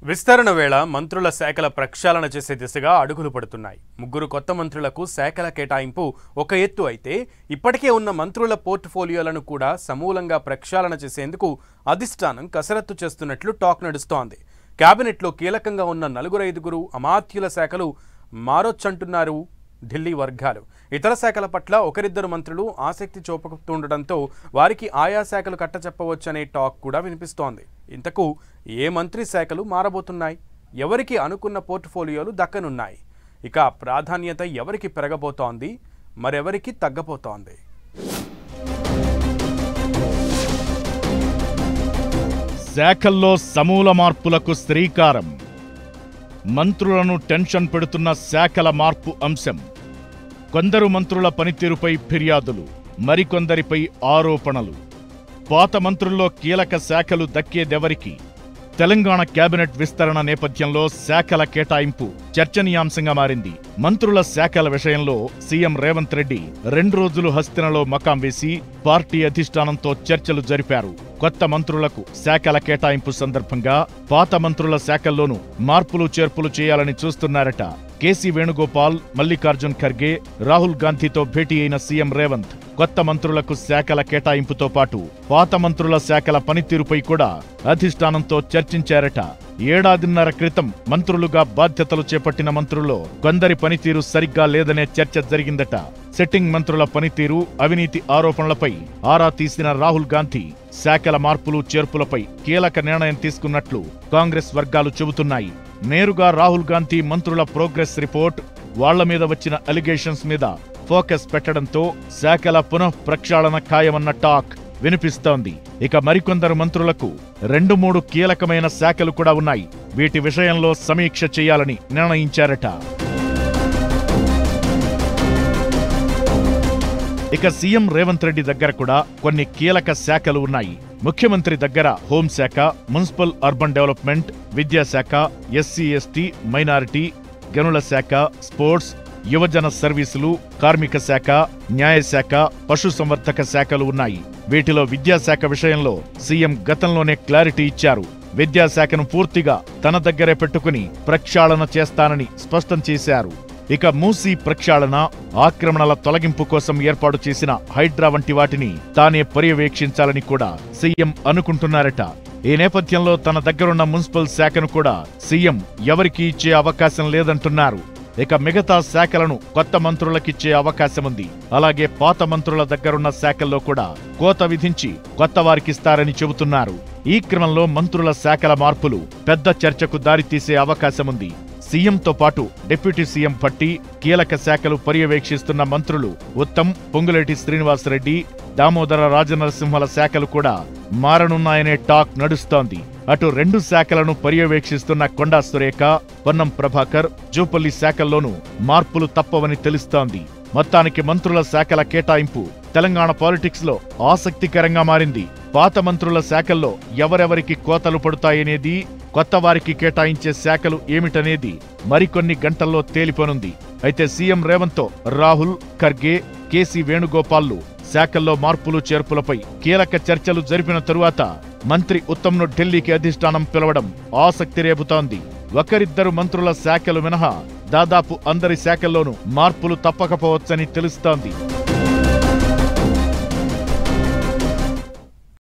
విస్తరణ వేళ మంత్రుల శాఖల ప్రక్షాళన చేసే దిశగా అడుగులు పడుతున్నాయి. ముగ్గురు కొత్త మంత్రులకు శాఖల కేటాయింపు ఒక ఎత్తు అయితే ఇప్పటికే ఉన్న మంత్రుల పోర్ట్ఫోలియోలను కూడా సమూలంగా ప్రక్షాళన చేసేందుకు అధిష్టానం కసరత్తు చేస్తున్నట్లు టాక్ నడుస్తోంది. కేబినెట్లో కీలకంగా ఉన్న 4-5 అమాత్యుల శాఖలు మారొచ్చంటున్నారు ఢిల్లీ వర్గాలు. ఇతర శాఖల పట్ల ఒకరిద్దరు మంత్రులు ఆసక్తి చూపుతుండటంతో వారికి ఆయా శాఖలు కట్టచెప్పవచ్చనే టాక్ కూడా వినిపిస్తోంది. ఇంతకు ఏ మంత్రి శాఖలు మారబోతున్నాయి, ఎవరికి అనుకున్న పోర్ట్ఫోలియోలు దక్కనున్నాయి, ఇక ప్రాధాన్యత ఎవరికి పెరగబోతోంది, మరెవరికి తగ్గబోతోంది? శాఖల్లో సమూల మార్పులకు శ్రీకారం. మంత్రులను టెన్షన్ పెడుతున్న శాఖల మార్పు అంశం. కొందరు మంత్రుల పనితీరుపై ఫిర్యాదులు, మరికొందరిపై ఆరోపణలు. పాత మంత్రుల్లో కీలక శాఖలు దక్కేదెవరికి? తెలంగాణ కేబినెట్ విస్తరణ నేపథ్యంలో శాఖల కేటాయింపు చర్చనీయాంశంగా మారింది. మంత్రుల శాఖల విషయంలో సీఎం రేవంత్ రెడ్డి 2 రోజులు హస్తినలో మకాం వేసి పార్టీ అధిష్టానంతో చర్చలు జరిపారు. కొత్త మంత్రులకు శాఖల కేటాయింపు సందర్భంగా పాత మంత్రుల శాఖల్లోనూ మార్పులు చేర్పులు చేయాలని చూస్తున్నారట. కేసీ వేణుగోపాల్, మల్లికార్జున్ ఖర్గే, రాహుల్ గాంధీతో భేటీ అయిన సీఎం రేవంత్ కొత్త మంత్రులకు శాఖల కేటాయింపుతో పాటు పాత మంత్రుల శాఖల పనితీరుపై కూడా అధిష్టానంతో చర్చించారట. 1.5 ఏళ్ల క్రితం మంత్రులుగా బాధ్యతలు చేపట్టిన మంత్రుల్లో కొందరి పనితీరు సరిగ్గా లేదనే చర్చ జరిగిందట. సిట్టింగ్ మంత్రుల పనితీరు, అవినీతి ఆరోపణలపై ఆరా తీసిన రాహుల్ గాంధీ శాఖల మార్పులు చేర్పులపై కీలక నిర్ణయం తీసుకున్నట్లు కాంగ్రెస్ వర్గాలు చెబుతున్నాయి. నేరుగా రాహుల్ గాంధీ మంత్రుల ప్రోగ్రెస్ రిపోర్ట్, వాళ్ల మీద వచ్చిన అలిగేషన్స్ మీద ఫోకస్ పెట్టడంతో శాఖల పునః ప్రక్షాళన ఖాయమన్న టాక్ వినిపిస్తోంది. ఇక మరికొందరు మంత్రులకు 2-3 కీలకమైన శాఖలు కూడా ఉన్నాయి. వీటి విషయంలో సమీక్ష చేయాలని నిర్ణయించారట. ఇక సీఎం రేవంత్ రెడ్డి దగ్గర కూడా కొన్ని కీలక శాఖలు ఉన్నాయి. ముఖ్యమంత్రి దగ్గర హోంశాఖ, మున్సిపల్ అర్బన్ డెవలప్మెంట్, విద్యాశాఖ, ఎస్సీ ఎస్టీ మైనారిటీ, గనుల శాఖ, స్పోర్ట్స్, యువజన సర్వీసులు, కార్మిక శాఖ, న్యాయశాఖ, పశుసంవర్ధక శాఖలు ఉన్నాయి. వీటిలో విద్యాశాఖ విషయంలో సీఎం గతంలోనే క్లారిటీ ఇచ్చారు. విద్యాశాఖను పూర్తిగా తన దగ్గరే పెట్టుకుని ప్రక్షాళన చేస్తానని స్పష్టం చేశారు. ఇక మూసీ ప్రక్షాళన, ఆక్రమణల తొలగింపు కోసం ఏర్పాటు చేసిన హైడ్రా వంటి వాటిని తానే పర్యవేక్షించాలని కూడా సీఎం అనుకుంటున్నారట. ఈ నేపథ్యంలో తన దగ్గరున్న మున్సిపల్ శాఖను కూడా సీఎం ఎవరికీ ఇచ్చే అవకాశం లేదంటున్నారు. ఇక మిగతా శాఖలను కొత్త మంత్రులకిచ్చే అవకాశముంది. అలాగే పాత మంత్రుల దగ్గరున్న శాఖల్లో కూడా కోత విధించి కొత్త వారికిస్తారని చెబుతున్నారు. ఈ క్రమంలో మంత్రుల శాఖల మార్పులు పెద్ద చర్చకు దారితీసే అవకాశముంది. సీఎంతో పాటు డిప్యూటీ సీఎం పట్టి కీలక శాఖలు పర్యవేక్షిస్తున్న మంత్రులు ఉత్తమ్, పొంగులేటి శ్రీనివాసరెడ్డి, దామోదర రాజనరసింహల శాఖలు కూడా మారనున్నాయనే టాక్ నడుస్తోంది. అటు 2 శాఖలను పర్యవేక్షిస్తున్న కొండా సురేఖ, పొన్నం ప్రభాకర్, జూపల్లి శాఖల్లోనూ మార్పులు తప్పవని తెలుస్తోంది. మొత్తానికి మంత్రుల శాఖల కేటాయింపు తెలంగాణ పాలిటిక్స్ లో ఆసక్తికరంగా మారింది. పాత మంత్రుల శాఖల్లో ఎవరెవరికి కోతలు పడుతాయనేది, కొత్త వారికి కేటాయించే శాఖలు ఏమిటనేది మరికొన్ని గంటల్లో తేలిపోనుంది. అయితే సీఎం రేవంత్తో రాహుల్, ఖర్గే, కేసీ వేణుగోపాల్లు శాఖల్లో మార్పులు చేర్పులపై కీలక చర్చలు జరిపిన తరువాత మంత్రి ఉత్తమ్ను ఢిల్లీకి అధిష్టానం పిలవడం ఆసక్తి రేపుతోంది. ఒకరిద్దరు మంత్రుల శాఖలు మినహా దాదాపు అందరి శాఖల్లోనూ మార్పులు తప్పకపోవచ్చని తెలుస్తోంది.